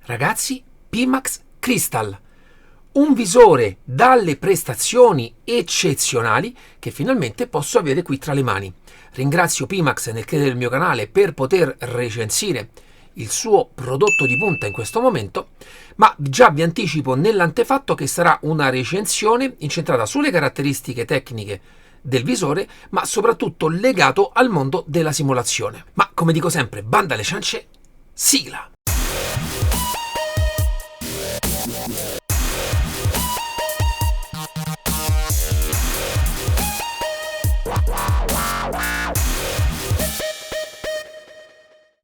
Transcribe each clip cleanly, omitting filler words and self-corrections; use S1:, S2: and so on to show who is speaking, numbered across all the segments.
S1: Ragazzi, Pimax Crystal, un visore dalle prestazioni eccezionali che finalmente posso avere qui tra le mani. Ringrazio Pimax nel credere il mio canale per poter recensire il suo prodotto di punta in questo momento, ma già vi anticipo nell'antefatto che sarà una recensione incentrata sulle caratteristiche tecniche del visore, ma soprattutto legato al mondo della simulazione. Ma come dico sempre, banda alle ciance, sigla!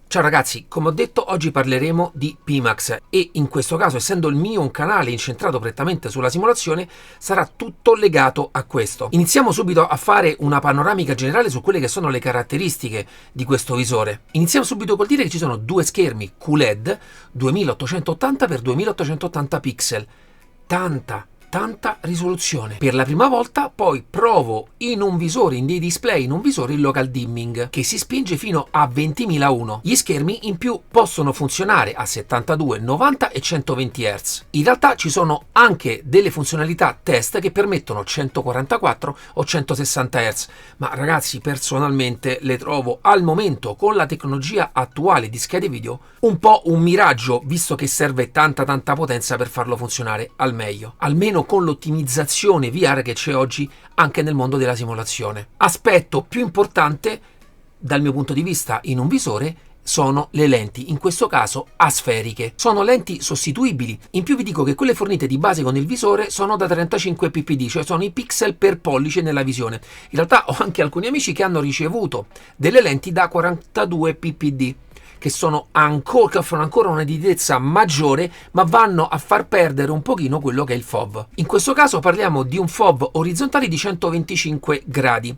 S1: Ciao ragazzi, come ho detto oggi parleremo di Pimax e in questo caso, essendo il mio un canale incentrato prettamente sulla simulazione, sarà tutto legato a questo. Iniziamo subito a fare una panoramica generale su quelle che sono le caratteristiche di questo visore. Iniziamo subito col dire che ci sono due schermi QLED 2880x2880 pixel. Tanta risoluzione. Per la prima volta poi provo in un visore, in dei display, in un visore il local dimming che si spinge fino a 20.001. Gli schermi in più possono funzionare a 72, 90 e 120 Hz. In realtà ci sono anche delle funzionalità test che permettono 144 o 160 Hz, ma ragazzi personalmente le trovo al momento con la tecnologia attuale di schede video un po' un miraggio, visto che serve tanta potenza per farlo funzionare al meglio. Almeno con l'ottimizzazione VR che c'è oggi anche nel mondo della simulazione. Aspetto più importante dal mio punto di vista in un visore sono le lenti, in questo caso asferiche. Sono lenti sostituibili. In più vi dico che quelle fornite di base con il visore sono da 35 ppd, cioè sono i pixel per pollice nella visione. In realtà ho anche alcuni amici che hanno ricevuto delle lenti da 42 ppd. Che offrono ancora una nitidezza maggiore, ma vanno a far perdere un pochino quello che è il FOV. In questo caso parliamo di un FOV orizzontale di 125 gradi.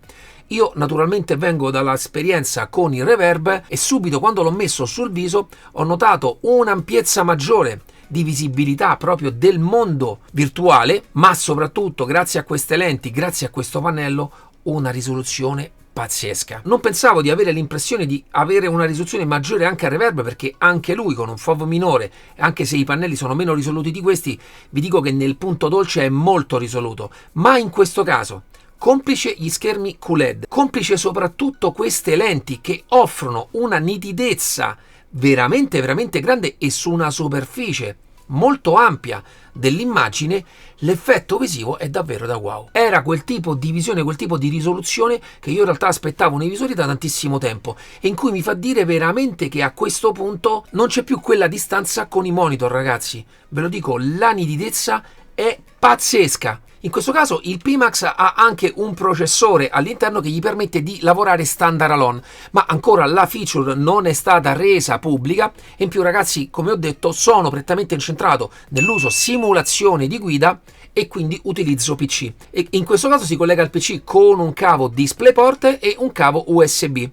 S1: Io naturalmente vengo dall'esperienza con il reverb e subito quando l'ho messo sul viso ho notato un'ampiezza maggiore di visibilità proprio del mondo virtuale, ma soprattutto grazie a queste lenti, grazie a questo pannello, una risoluzione pazzesca. Non pensavo di avere l'impressione di avere una risoluzione maggiore anche al reverb, perché anche lui con un FOV minore, anche se i pannelli sono meno risoluti di questi, vi dico che nel punto dolce è molto risoluto, ma in questo caso complice gli schermi QLED, complice soprattutto queste lenti che offrono una nitidezza veramente grande e su una superficie molto ampia dell'immagine, l'effetto visivo è davvero da wow. Era quel tipo di visione, quel tipo di risoluzione che io in realtà aspettavo nei visori da tantissimo tempo e in cui mi fa dire veramente che a questo punto non c'è più quella distanza con i monitor, ragazzi. Ve lo dico, la nitidezza è pazzesca. In questo caso il Pimax ha anche un processore all'interno che gli permette di lavorare standard alone, ma ancora la feature non è stata resa pubblica e in più ragazzi, come ho detto, sono prettamente incentrato nell'uso simulazione di guida e quindi utilizzo PC. E in questo caso si collega al PC con un cavo DisplayPort e un cavo USB.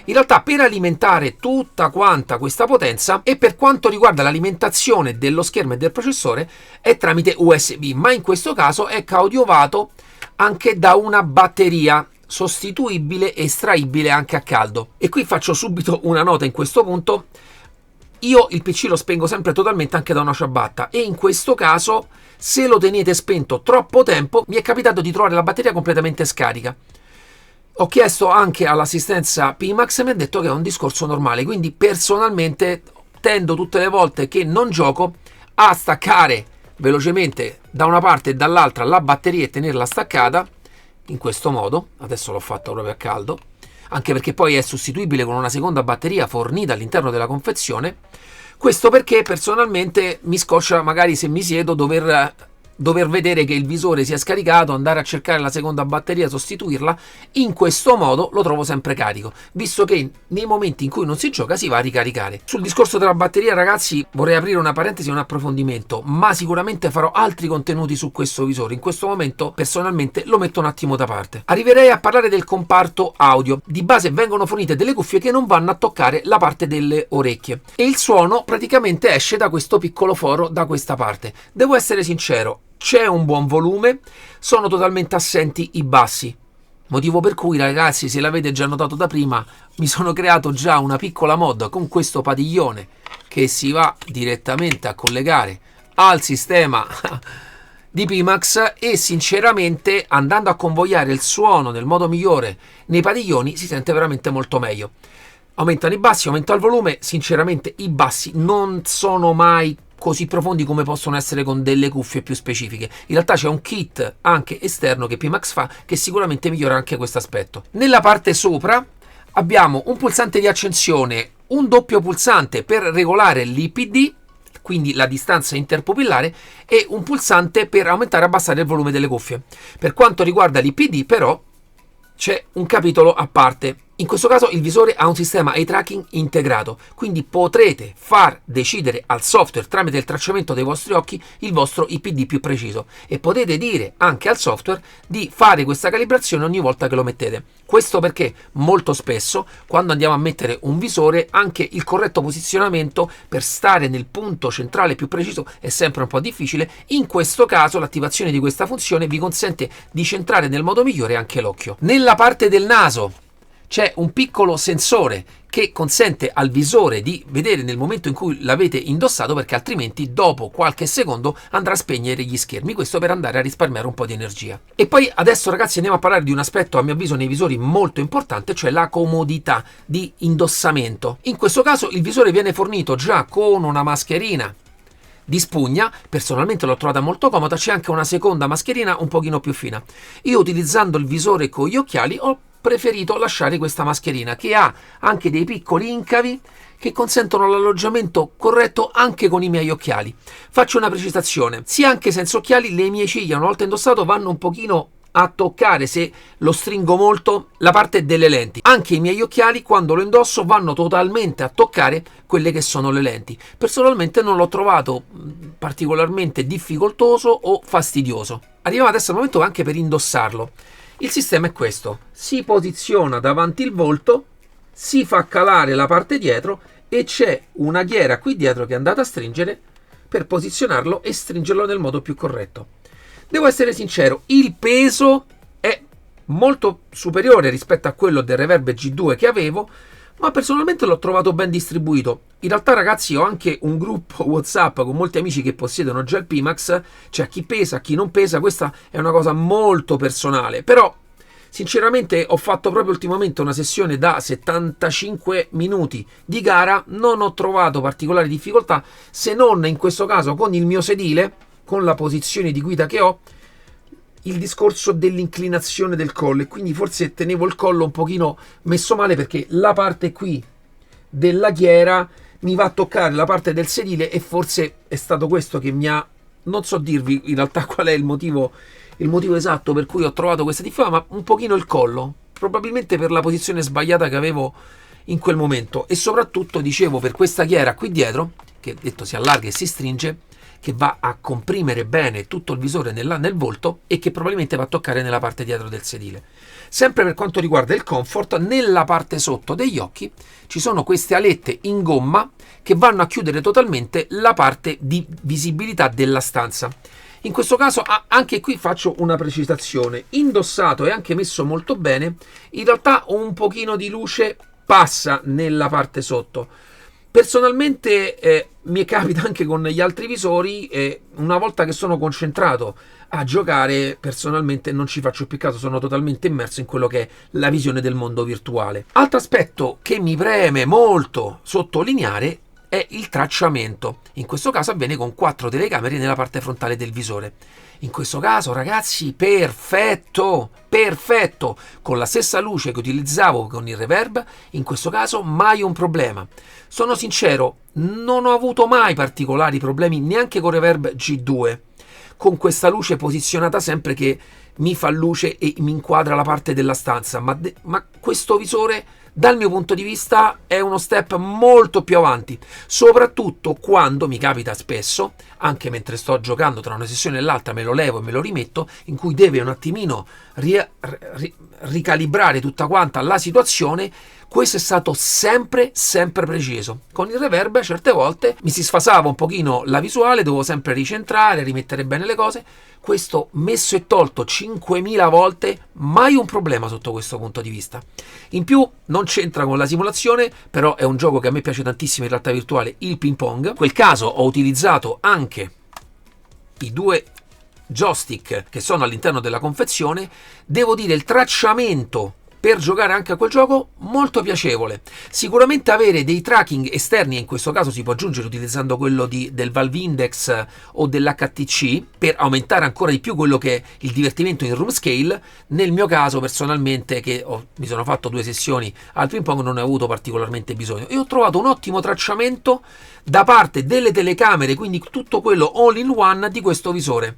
S1: In realtà per alimentare tutta quanta questa potenza e per quanto riguarda l'alimentazione dello schermo e del processore è tramite USB, ma in questo è coadiuvato anche da una batteria sostituibile e estraibile anche a caldo. E qui faccio subito una nota in questo punto: io il PC lo spengo sempre totalmente anche da una ciabatta e in questo caso se lo tenete spento troppo tempo mi è capitato di trovare la batteria completamente scarica. Ho chiesto anche all'assistenza Pimax e mi ha detto che è un discorso normale, quindi personalmente tendo tutte le volte che non gioco a staccare velocemente da una parte e dall'altra la batteria e tenerla staccata in questo modo. Adesso l'ho fatto proprio a caldo, anche perché poi è sostituibile con una seconda batteria fornita all'interno della confezione. Questo perché personalmente mi scoccia, magari se mi siedo, dover vedere che il visore si è scaricato, andare a cercare la seconda batteria, sostituirla. In questo modo lo trovo sempre carico, visto che nei momenti in cui non si gioca si va a ricaricare. Sul discorso della batteria ragazzi vorrei aprire una parentesi e un approfondimento, ma sicuramente farò altri contenuti su questo visore. In questo momento personalmente lo metto un attimo da parte. Arriverei a parlare del comparto audio. Di base vengono fornite delle cuffie che non vanno a toccare la parte delle orecchie e il suono praticamente esce da questo piccolo foro da questa parte. Devo essere sincero, c'è un buon volume, sono totalmente assenti i bassi, motivo per cui ragazzi, se l'avete già notato da prima, mi sono creato già una piccola mod con questo padiglione che si va direttamente a collegare al sistema di Pimax, e sinceramente andando a convogliare il suono nel modo migliore nei padiglioni si sente veramente molto meglio. Aumentano i bassi, aumenta il volume. Sinceramente i bassi non sono mai così profondi come possono essere con delle cuffie più specifiche. In realtà c'è un kit anche esterno che Pimax fa che sicuramente migliora anche questo aspetto. Nella parte sopra abbiamo un pulsante di accensione, un doppio pulsante per regolare l'IPD, quindi la distanza interpupillare, e un pulsante per aumentare e abbassare il volume delle cuffie. Per quanto riguarda l'IPD però c'è un capitolo a parte. In questo caso il visore ha un sistema eye tracking integrato, quindi potrete far decidere al software tramite il tracciamento dei vostri occhi il vostro IPD più preciso, e potete dire anche al software di fare questa calibrazione ogni volta che lo mettete. Questo perché molto spesso quando andiamo a mettere un visore anche il corretto posizionamento per stare nel punto centrale più preciso è sempre un po' difficile. In questo caso l'attivazione di questa funzione vi consente di centrare nel modo migliore anche l'occhio. Nella parte del naso c'è un piccolo sensore che consente al visore di vedere nel momento in cui l'avete indossato, perché altrimenti dopo qualche secondo andrà a spegnere gli schermi, questo per andare a risparmiare un po' di energia. E poi adesso ragazzi andiamo a parlare di un aspetto a mio avviso nei visori molto importante, cioè la comodità di indossamento. In questo caso il visore viene fornito già con una mascherina di spugna, personalmente l'ho trovata molto comoda. C'è anche una seconda mascherina un pochino più fina. Io utilizzando il visore con gli occhiali ho preferito lasciare questa mascherina, che ha anche dei piccoli incavi che consentono l'alloggiamento corretto anche con i miei occhiali. Faccio una precisazione: sia anche senza occhiali le mie ciglia una volta indossato vanno un pochino a toccare, se lo stringo molto, la parte delle lenti. Anche i miei occhiali quando lo indosso vanno totalmente a toccare quelle che sono le lenti. Personalmente non l'ho trovato particolarmente difficoltoso o fastidioso. Arriviamo adesso al momento anche per indossarlo. Il sistema è questo: si posiziona davanti il volto, si fa calare la parte dietro e c'è una ghiera qui dietro che andate a stringere per posizionarlo e stringerlo nel modo più corretto. Devo essere sincero, il peso è molto superiore rispetto a quello del Reverb G2 che avevo, ma personalmente l'ho trovato ben distribuito. In realtà ragazzi ho anche un gruppo WhatsApp con molti amici che possiedono già il Pimax, c'è chi pesa, chi non pesa, questa è una cosa molto personale, però sinceramente ho fatto proprio ultimamente una sessione da 75 minuti di gara, non ho trovato particolari difficoltà, se non in questo caso con il mio sedile, con la posizione di guida che ho, il discorso dell'inclinazione del collo, e quindi forse tenevo il collo un pochino messo male perché la parte qui della ghiera mi va a toccare la parte del sedile, e forse è stato questo che mi ha, non so dirvi in realtà qual è il motivo esatto per cui ho trovato questa difficoltà, ma un pochino il collo, probabilmente per la posizione sbagliata che avevo in quel momento, e soprattutto dicevo per questa ghiera qui dietro che detto si allarga e si stringe, che va a comprimere bene tutto il visore nel volto e che probabilmente va a toccare nella parte dietro del sedile. Sempre per quanto riguarda il comfort, nella parte sotto degli occhi ci sono queste alette in gomma che vanno a chiudere totalmente la parte di visibilità della stanza. In questo caso anche qui faccio una precisazione: indossato e anche messo molto bene, in realtà un pochino di luce passa nella parte sotto. Personalmente mi capita anche con gli altri visori, una volta che sono concentrato a giocare personalmente non ci faccio più caso, sono totalmente immerso in quello che è la visione del mondo virtuale. Altro aspetto che mi preme molto sottolineare è il tracciamento. In questo caso avviene con 4 telecamere nella parte frontale del visore. In questo caso ragazzi perfetto, con la stessa luce che utilizzavo con il Reverb, in questo caso mai un problema. Sono sincero, non ho avuto mai particolari problemi neanche con Reverb G2, con questa luce posizionata sempre che mi fa luce e mi inquadra la parte della stanza, ma questo visore dal mio punto di vista è uno step molto più avanti, soprattutto quando mi capita spesso, anche mentre sto giocando tra una sessione e l'altra, me lo levo e me lo rimetto, in cui deve un attimino ricalibrare tutta quanta la situazione. Questo è stato sempre preciso. Con il reverb certe volte mi si sfasava un pochino la visuale, dovevo sempre ricentrare, rimettere bene le cose. Questo messo e tolto 5000 volte, mai un problema sotto questo punto di vista. In più non c'entra con la simulazione, però è un gioco che a me piace tantissimo in realtà virtuale, il ping pong. In quel caso ho utilizzato anche i 2 joystick che sono all'interno della confezione. Devo dire, il tracciamento per giocare anche a quel gioco molto piacevole. Sicuramente avere dei tracking esterni, e in questo caso si può aggiungere utilizzando quello del Valve Index o dell'HTC, per aumentare ancora di più quello che è il divertimento in room scale. Nel mio caso personalmente, che mi sono fatto 2 sessioni al ping pong, non ne ho avuto particolarmente bisogno e ho trovato un ottimo tracciamento da parte delle telecamere, quindi tutto quello all in one di questo visore.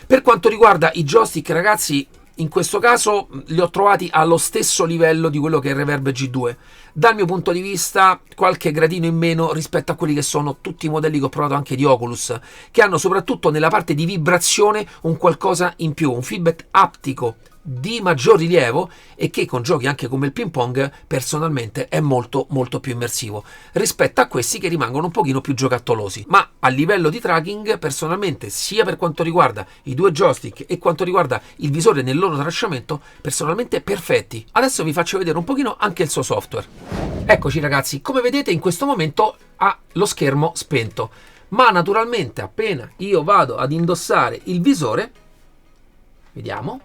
S1: Per quanto riguarda i joystick, ragazzi, in questo caso li ho trovati allo stesso livello di quello che è il Reverb G2. Dal mio punto di vista, qualche gradino in meno rispetto a quelli che sono tutti i modelli che ho provato anche di Oculus, che hanno soprattutto nella parte di vibrazione un qualcosa in più, un feedback aptico di maggior rilievo, e che con giochi anche come il ping pong personalmente è molto più immersivo rispetto a questi che rimangono un pochino più giocattolosi. Ma a livello di tracking personalmente, sia per quanto riguarda i 2 joystick e quanto riguarda il visore nel loro tracciamento, personalmente perfetti. Adesso vi faccio vedere un pochino anche il suo software. Eccoci ragazzi, come vedete in questo momento ha lo schermo spento, ma naturalmente appena io vado ad indossare il visore, vediamo,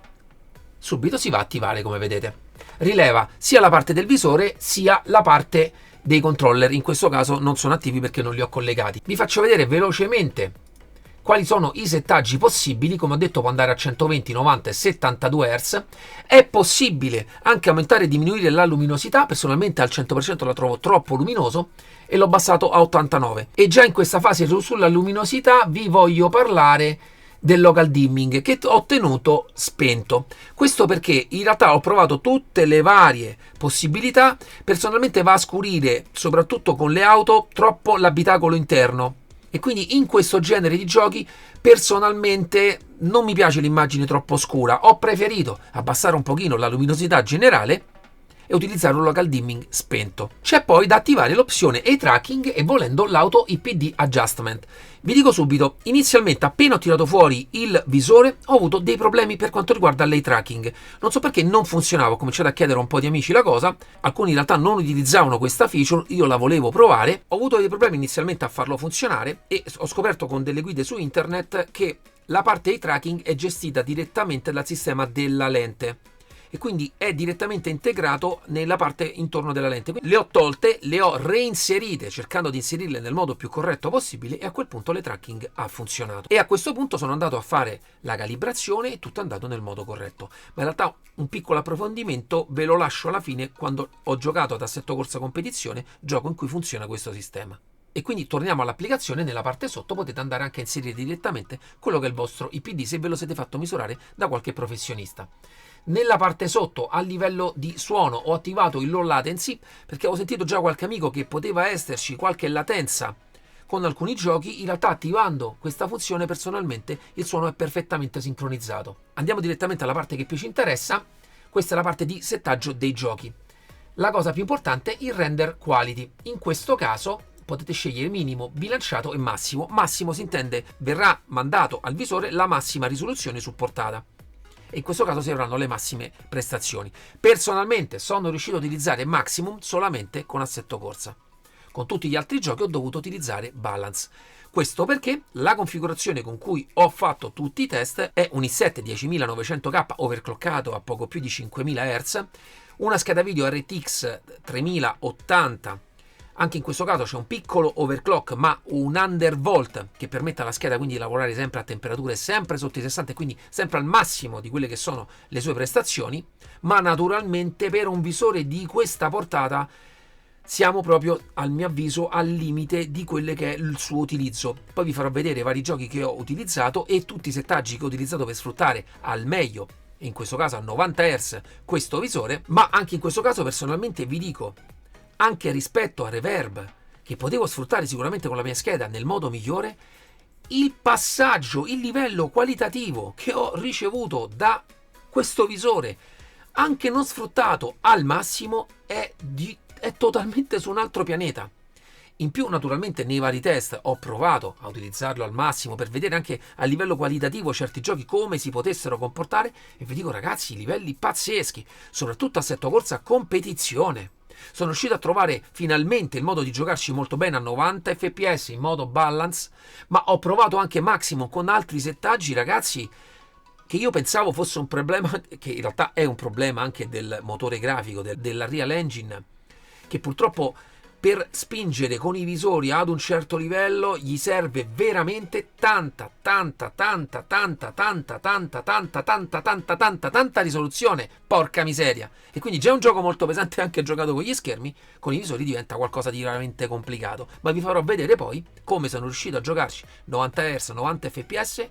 S1: subito si va a attivare. Come vedete, rileva sia la parte del visore sia la parte dei controller. In questo caso non sono attivi perché non li ho collegati. Vi faccio vedere velocemente quali sono i settaggi possibili. Come ho detto, può andare a 120, 90 e 72 Hz. È possibile anche aumentare e diminuire la luminosità. Personalmente al 100% la trovo troppo luminoso e l'ho abbassato a 89. E già in questa fase sulla luminosità vi voglio parlare del local dimming, che ho tenuto spento. Questo perché in realtà ho provato tutte le varie possibilità. Personalmente va a scurire, soprattutto con le auto, troppo l'abitacolo interno, e quindi in questo genere di giochi personalmente non mi piace l'immagine troppo scura. Ho preferito abbassare un pochino la luminosità generale e utilizzare un local dimming spento. C'è poi da attivare l'opzione eye tracking e volendo l'auto IPD adjustment. Vi dico subito, inizialmente appena ho tirato fuori il visore ho avuto dei problemi per quanto riguarda l'eye tracking. Non so perché non funzionava, ho cominciato a chiedere a un po' di amici la cosa, alcuni in realtà non utilizzavano questa feature, io la volevo provare, ho avuto dei problemi inizialmente a farlo funzionare e ho scoperto con delle guide su internet che la parte eye tracking è gestita direttamente dal sistema della lente e quindi è direttamente integrato nella parte intorno della lente. Quindi le ho tolte, le ho reinserite cercando di inserirle nel modo più corretto possibile e a quel punto le tracking ha funzionato. E a questo punto sono andato a fare la calibrazione e tutto è andato nel modo corretto. Ma in realtà un piccolo approfondimento ve lo lascio alla fine, quando ho giocato ad assetto corsa competizione, gioco in cui funziona questo sistema. E quindi torniamo all'applicazione. Nella parte sotto potete andare anche a inserire direttamente quello che è il vostro IPD se ve lo siete fatto misurare da qualche professionista. Nella parte sotto, a livello di suono, ho attivato il low latency perché ho sentito già qualche amico che poteva esserci qualche latenza con alcuni giochi. In realtà, attivando questa funzione, personalmente il suono è perfettamente sincronizzato. Andiamo direttamente alla parte che più ci interessa. Questa è la parte di settaggio dei giochi. La cosa più importante è il render quality. In questo caso potete scegliere minimo, bilanciato e massimo. Massimo si intende verrà mandato al visore la massima risoluzione supportata. E in questo caso si avranno le massime prestazioni. Personalmente sono riuscito a utilizzare maximum solamente con assetto corsa. Con tutti gli altri giochi ho dovuto utilizzare balance. Questo perché la configurazione con cui ho fatto tutti i test è un i7 10900K overclockato a poco più di 5000 Hz, una scheda video RTX 3080. Anche in questo caso c'è un piccolo overclock, ma un undervolt che permette alla scheda quindi di lavorare sempre a temperature sempre sotto i 60 e quindi sempre al massimo di quelle che sono le sue prestazioni. Ma naturalmente per un visore di questa portata siamo proprio, al mio avviso, al limite di quelle che è il suo utilizzo. Poi vi farò vedere i vari giochi che ho utilizzato e tutti i settaggi che ho utilizzato per sfruttare al meglio, in questo caso a 90 Hz, questo visore. Ma anche in questo caso personalmente vi dico, anche rispetto a Reverb, che potevo sfruttare sicuramente con la mia scheda nel modo migliore, il passaggio, il livello qualitativo che ho ricevuto da questo visore anche non sfruttato al massimo, è totalmente su un altro pianeta. In più, naturalmente, nei vari test ho provato a utilizzarlo al massimo per vedere anche a livello qualitativo certi giochi come si potessero comportare, e vi dico ragazzi, livelli pazzeschi, soprattutto assetto corsa competizione. Sono riuscito a trovare finalmente il modo di giocarci molto bene a 90 fps in modo balance, ma ho provato anche Maximum con altri settaggi, ragazzi, che io pensavo fosse un problema, che in realtà è un problema anche del motore grafico, della Real Engine, che purtroppo per spingere con i visori ad un certo livello gli serve veramente tanta risoluzione, porca miseria. E quindi già è un gioco molto pesante anche giocato con gli schermi, con i visori diventa qualcosa di veramente complicato. Ma vi farò vedere poi come sono riuscito a giocarci 90 Hz, 90 fps,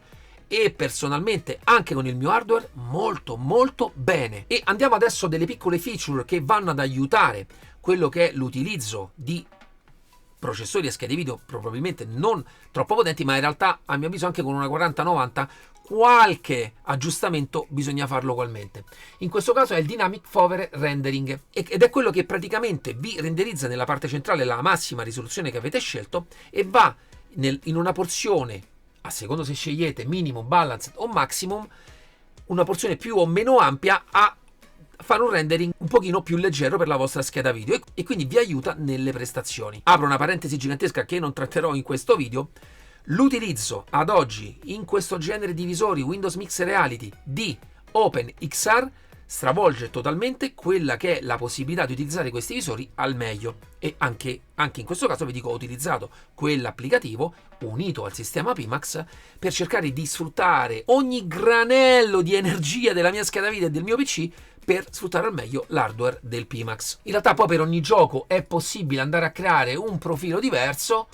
S1: e personalmente anche con il mio hardware molto bene. E andiamo adesso a delle piccole feature che vanno ad aiutare quello che è l'utilizzo di processori e schede video probabilmente non troppo potenti, ma in realtà a mio avviso anche con una 4090 qualche aggiustamento bisogna farlo ugualmente. In questo caso è il Dynamic Foverer Rendering, ed è quello che praticamente vi renderizza nella parte centrale la massima risoluzione che avete scelto e va in una porzione, a secondo se scegliete minimum, balanced o maximum, una porzione più o meno ampia a fare un rendering un pochino più leggero per la vostra scheda video e quindi vi aiuta nelle prestazioni. Apro una parentesi gigantesca che non tratterò in questo video. L'utilizzo ad oggi in questo genere di visori Windows Mixed Reality di OpenXR stravolge totalmente quella che è la possibilità di utilizzare questi visori al meglio, e anche in questo caso vi dico ho utilizzato quell'applicativo unito al sistema Pimax per cercare di sfruttare ogni granello di energia della mia scheda video e del mio PC per sfruttare al meglio l'hardware del Pimax. In realtà poi per ogni gioco è possibile andare a creare un profilo diverso,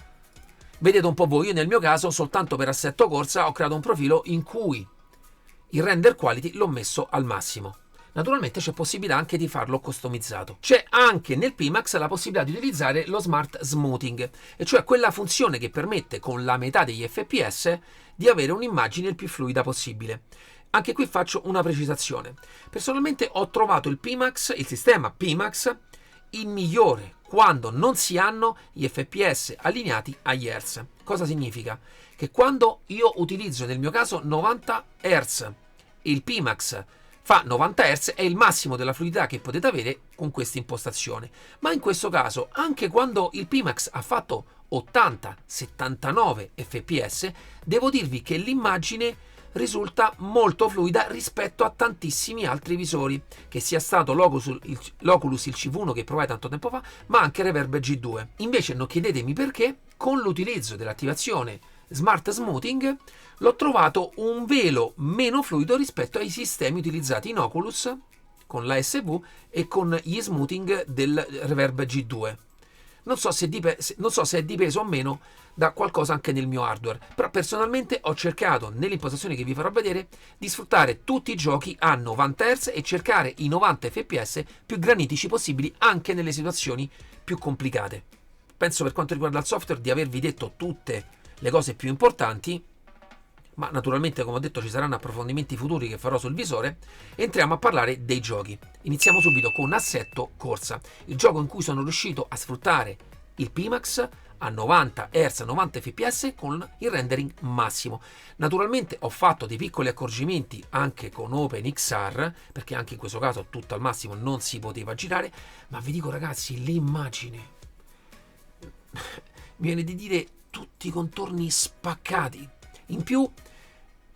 S1: vedete un po' voi. Io nel mio caso soltanto per assetto corsa ho creato un profilo in cui il render quality l'ho messo al massimo. Naturalmente c'è possibilità anche di farlo customizzato. C'è anche nel Pimax la possibilità di utilizzare lo Smart Smoothing, e cioè quella funzione che permette con la metà degli FPS di avere un'immagine il più fluida possibile. Anche qui faccio una precisazione. Personalmente ho trovato il sistema Pimax, il migliore quando non si hanno gli FPS allineati agli Hz. Cosa significa? Che quando io utilizzo nel mio caso 90 Hz e il Pimax fa 90 Hz è il massimo della fluidità che potete avere con questa impostazione. Ma in questo caso, anche quando il Pimax ha fatto 80-79 fps, devo dirvi che l'immagine risulta molto fluida rispetto a tantissimi altri visori, che sia stato l'Oculus il CV1 che provai tanto tempo fa, ma anche Reverb G2. Invece non chiedetemi perché, con l'utilizzo dell'attivazione Smart Smoothing l'ho trovato un velo meno fluido rispetto ai sistemi utilizzati in Oculus con l'ASV e con gli smoothing del Reverb G2. Non so se è dipeso o meno da qualcosa anche nel mio hardware, però personalmente ho cercato nelle impostazioni che vi farò vedere di sfruttare tutti i giochi a 90 Hz e cercare i 90 fps più granitici possibili anche nelle situazioni più complicate. Penso, per quanto riguarda il software, di avervi detto tutte le cose più importanti, ma naturalmente, come ho detto, ci saranno approfondimenti futuri che farò sul visore. Entriamo a parlare dei giochi. Iniziamo subito con Assetto Corsa, il gioco in cui sono riuscito a sfruttare il Pimax a 90 Hz, 90 fps con il rendering massimo. Naturalmente ho fatto dei piccoli accorgimenti anche con OpenXR, perché anche in questo caso tutto al massimo non si poteva girare, ma vi dico ragazzi, l'immagine mi viene di dire tutti i contorni spaccati. In più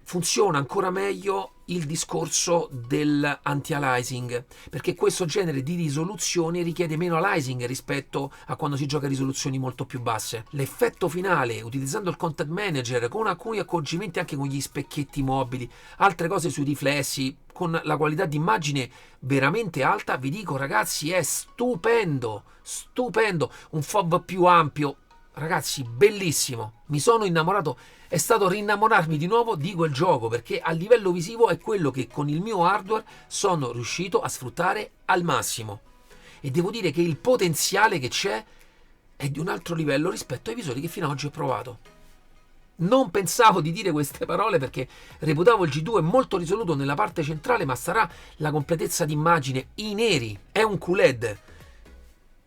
S1: funziona ancora meglio il discorso dell'anti-aliasing, perché questo genere di risoluzione richiede meno aliasing rispetto a quando si gioca a risoluzioni molto più basse. L'effetto finale, utilizzando il content manager, con alcuni accorgimenti anche con gli specchietti mobili, altre cose sui riflessi, con la qualità di immagine veramente alta, vi dico ragazzi, è stupendo, un FOV più ampio. Ragazzi, bellissimo, mi sono innamorato, è stato rinnamorarmi di nuovo di quel gioco, perché a livello visivo è quello che con il mio hardware sono riuscito a sfruttare al massimo, e devo dire che il potenziale che c'è è di un altro livello rispetto ai visori che fino ad oggi ho provato. Non pensavo di dire queste parole perché reputavo il G2 molto risoluto nella parte centrale, ma sarà la completezza d'immagine. I neri è un QLED,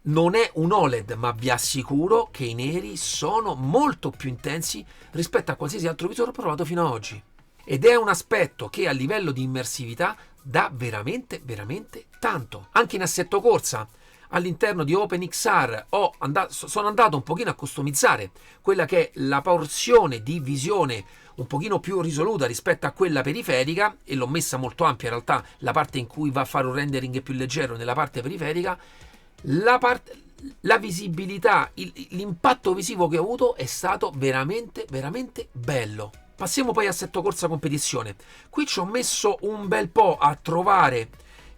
S1: non è un OLED, ma vi assicuro che i neri sono molto più intensi rispetto a qualsiasi altro visore provato fino ad oggi. Ed è un aspetto che a livello di immersività dà veramente, veramente tanto. Anche in assetto corsa, all'interno di OpenXR sono andato un pochino a customizzare quella che è la porzione di visione un pochino più risoluta rispetto a quella periferica, e l'ho messa molto ampia in realtà, la parte in cui va a fare un rendering più leggero nella parte periferica. La visibilità, l'impatto visivo che ho avuto è stato veramente, veramente bello. Passiamo poi a assetto corsa competizione. Qui ci ho messo un bel po' a trovare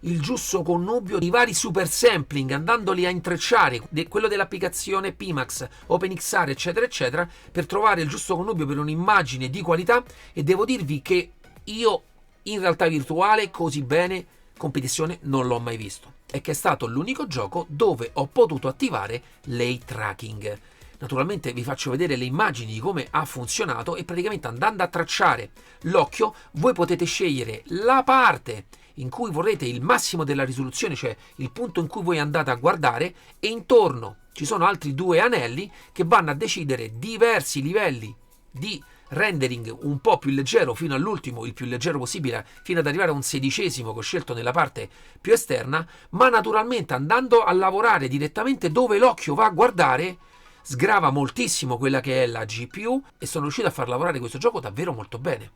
S1: il giusto connubio di vari super sampling, andandoli a intrecciare, quello dell'applicazione Pimax, OpenXR, eccetera, eccetera, per trovare il giusto connubio per un'immagine di qualità. E devo dirvi che io in realtà virtuale così bene competizione non l'ho mai visto, e che è stato l'unico gioco dove ho potuto attivare l'eye tracking. Naturalmente vi faccio vedere le immagini di come ha funzionato, e praticamente andando a tracciare l'occhio voi potete scegliere la parte in cui vorrete il massimo della risoluzione, cioè il punto in cui voi andate a guardare, e intorno ci sono altri due anelli che vanno a decidere diversi livelli di rendering un po' più leggero fino all'ultimo, il più leggero possibile, fino ad arrivare a un 16° che ho scelto nella parte più esterna. Ma naturalmente andando a lavorare direttamente dove l'occhio va a guardare sgrava moltissimo quella che è la GPU, e sono riuscito a far lavorare questo gioco davvero molto bene.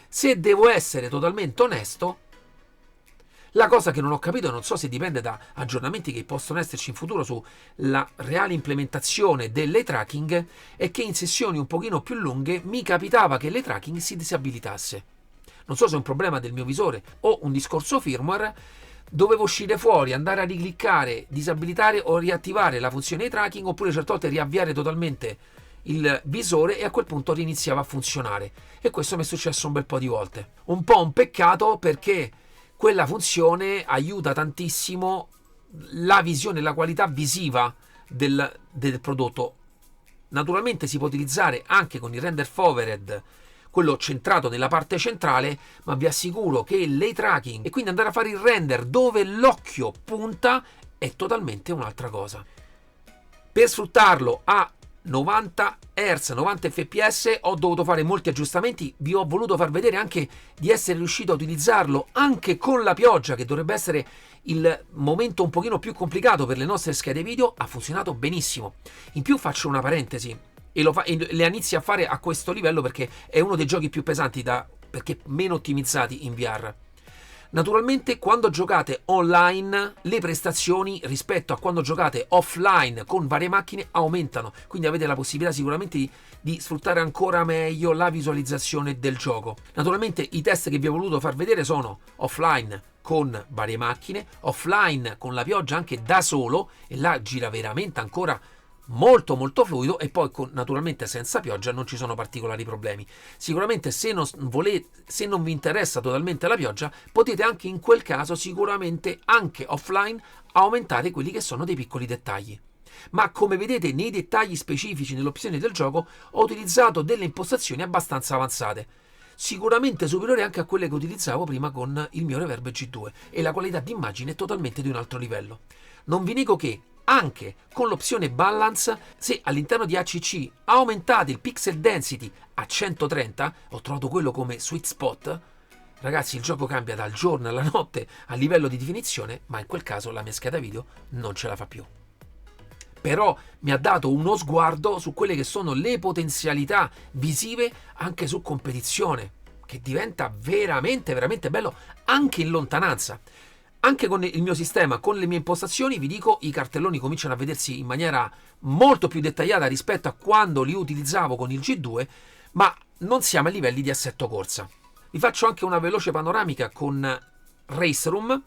S1: Se devo essere totalmente onesto, la cosa che non ho capito, non so se dipende da aggiornamenti che possono esserci in futuro sulla reale implementazione dell'eye tracking, è che in sessioni un pochino più lunghe mi capitava che l'eye tracking si disabilitasse. Non so se è un problema del mio visore o un discorso firmware. Dovevo uscire fuori, andare a ricliccare, disabilitare o riattivare la funzione eye tracking, oppure certe volte riavviare totalmente il visore, e a quel punto riniziava a funzionare. E questo mi è successo un bel po' di volte. Un po' un peccato, perché quella funzione aiuta tantissimo la visione, la qualità visiva del prodotto. Naturalmente si può utilizzare anche con il render forward, quello centrato nella parte centrale, ma vi assicuro che l'eye tracking, e quindi andare a fare il render dove l'occhio punta, è totalmente un'altra cosa. Per sfruttarlo a 90 Hz, 90 fps ho dovuto fare molti aggiustamenti. Vi ho voluto far vedere anche di essere riuscito a utilizzarlo anche con la pioggia, che dovrebbe essere il momento un pochino più complicato per le nostre schede video. Ha funzionato benissimo. In più faccio una parentesi, e le inizi a fare a questo livello perché è uno dei giochi più pesanti, perché meno ottimizzati in VR. Naturalmente quando giocate online le prestazioni rispetto a quando giocate offline con varie macchine aumentano, quindi avete la possibilità sicuramente di sfruttare ancora meglio la visualizzazione del gioco. Naturalmente i test che vi ho voluto far vedere sono offline con varie macchine, offline con la pioggia anche da solo, e là gira veramente ancora molto molto fluido, e poi naturalmente senza pioggia non ci sono particolari problemi. Sicuramente se non vi interessa totalmente la pioggia, potete anche in quel caso sicuramente anche offline aumentare quelli che sono dei piccoli dettagli. Ma come vedete nei dettagli specifici nelle opzioni del gioco ho utilizzato delle impostazioni abbastanza avanzate, sicuramente superiori anche a quelle che utilizzavo prima con il mio Reverb G2, e la qualità d'immagine è totalmente di un altro livello. Non vi nego che anche con l'opzione Balance, se all'interno di ACC aumentate il pixel density a 130, ho trovato quello come sweet spot, ragazzi, il gioco cambia dal giorno alla notte a livello di definizione, ma in quel caso la mia scheda video non ce la fa più. Però mi ha dato uno sguardo su quelle che sono le potenzialità visive anche su competizione, che diventa veramente veramente bello anche in lontananza. Anche con il mio sistema, con le mie impostazioni, vi dico, i cartelloni cominciano a vedersi in maniera molto più dettagliata rispetto a quando li utilizzavo con il G2, ma non siamo a livelli di assetto corsa. Vi faccio anche una veloce panoramica con Race Room.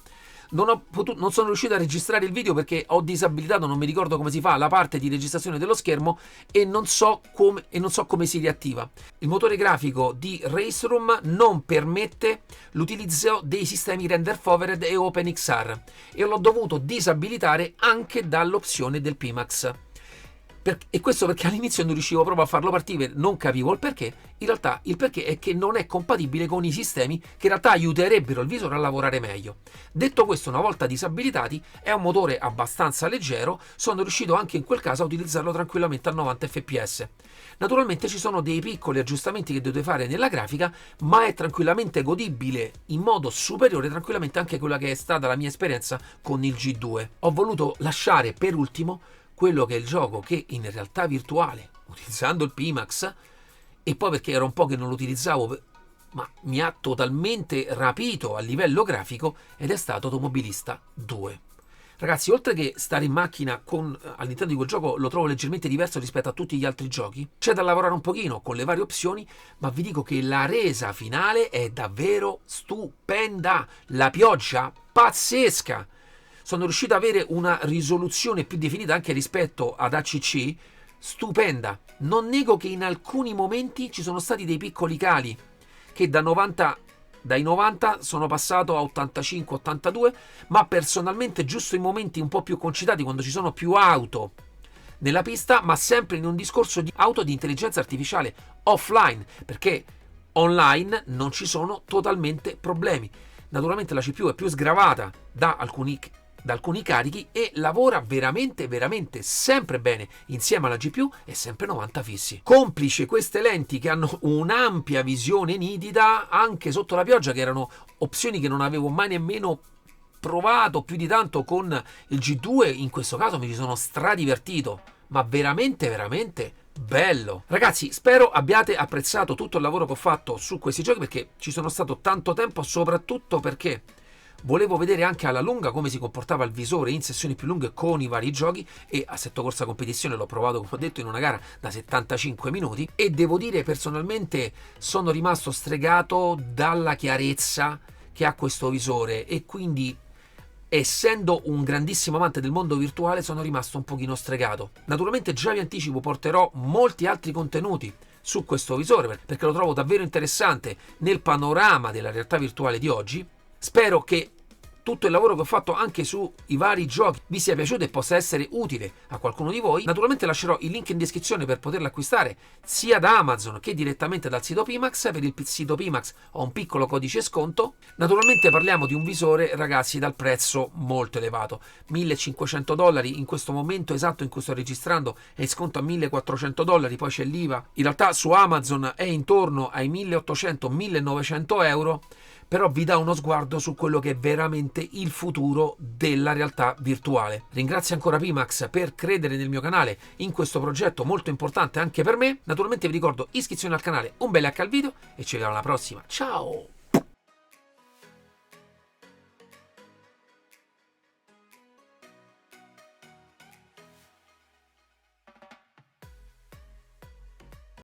S1: Non sono riuscito a registrare il video perché ho disabilitato, non mi ricordo come si fa, la parte di registrazione dello schermo, e non so come si riattiva. Il motore grafico di Race Room non permette l'utilizzo dei sistemi render forward e OpenXR, e l'ho dovuto disabilitare anche dall'opzione del Pimax. E questo perché all'inizio non riuscivo proprio a farlo partire, non capivo il perché. In realtà il perché è che non è compatibile con i sistemi che in realtà aiuterebbero il visore a lavorare meglio. Detto questo, una volta disabilitati, è un motore abbastanza leggero, sono riuscito anche in quel caso a utilizzarlo tranquillamente a 90 fps. Naturalmente ci sono dei piccoli aggiustamenti che dovete fare nella grafica, ma è tranquillamente godibile in modo superiore tranquillamente anche quella che è stata la mia esperienza con il G2. Ho voluto lasciare per ultimo quello che è il gioco che in realtà virtuale, utilizzando il Pimax, e poi perché era un po' che non lo utilizzavo, ma mi ha totalmente rapito a livello grafico, ed è stato Automobilista 2. Ragazzi, oltre che stare in macchina all'interno di quel gioco lo trovo leggermente diverso rispetto a tutti gli altri giochi, c'è da lavorare un pochino con le varie opzioni, ma vi dico che la resa finale è davvero stupenda, la pioggia pazzesca. Sono riuscito ad avere una risoluzione più definita anche rispetto ad ACC, stupenda. Non nego che in alcuni momenti ci sono stati dei piccoli cali, che dai 90 sono passato a 85-82, ma personalmente giusto in momenti un po' più concitati, quando ci sono più auto nella pista, ma sempre in un discorso di auto di intelligenza artificiale offline, perché online non ci sono totalmente problemi. Naturalmente la CPU è più sgravata da alcuni carichi e lavora veramente sempre bene insieme alla GPU e sempre 90 fissi. Complice queste lenti che hanno un'ampia visione nitida anche sotto la pioggia, che erano opzioni che non avevo mai nemmeno provato più di tanto con il G2, in questo caso mi ci sono stradivertito, ma veramente bello. Ragazzi, spero abbiate apprezzato tutto il lavoro che ho fatto su questi giochi, perché ci sono stato tanto tempo, soprattutto perché volevo vedere anche alla lunga come si comportava il visore in sessioni più lunghe con i vari giochi, e Assetto Corsa Competizione l'ho provato, come ho detto, in una gara da 75 minuti e devo dire personalmente sono rimasto stregato dalla chiarezza che ha questo visore, e quindi, essendo un grandissimo amante del mondo virtuale, sono rimasto un pochino stregato. Naturalmente già vi anticipo, porterò molti altri contenuti su questo visore perché lo trovo davvero interessante nel panorama della realtà virtuale di oggi. Spero che tutto il lavoro che ho fatto anche sui vari giochi vi sia piaciuto e possa essere utile a qualcuno di voi. Naturalmente lascerò il link in descrizione per poterlo acquistare sia da Amazon che direttamente dal sito Pimax. Per il sito Pimax ho un piccolo codice sconto. Naturalmente parliamo di un visore, ragazzi, dal prezzo molto elevato, $1.500 in questo momento esatto in cui sto registrando, è in sconto a $1.400, poi c'è l'IVA. In realtà su Amazon è intorno ai 1.800-1.900 euro, però vi dà uno sguardo su quello che è veramente il futuro della realtà virtuale. Ringrazio ancora Pimax per credere nel mio canale, in questo progetto molto importante anche per me. Naturalmente vi ricordo iscrizione al canale, un bel like al video e ci vediamo alla prossima. Ciao!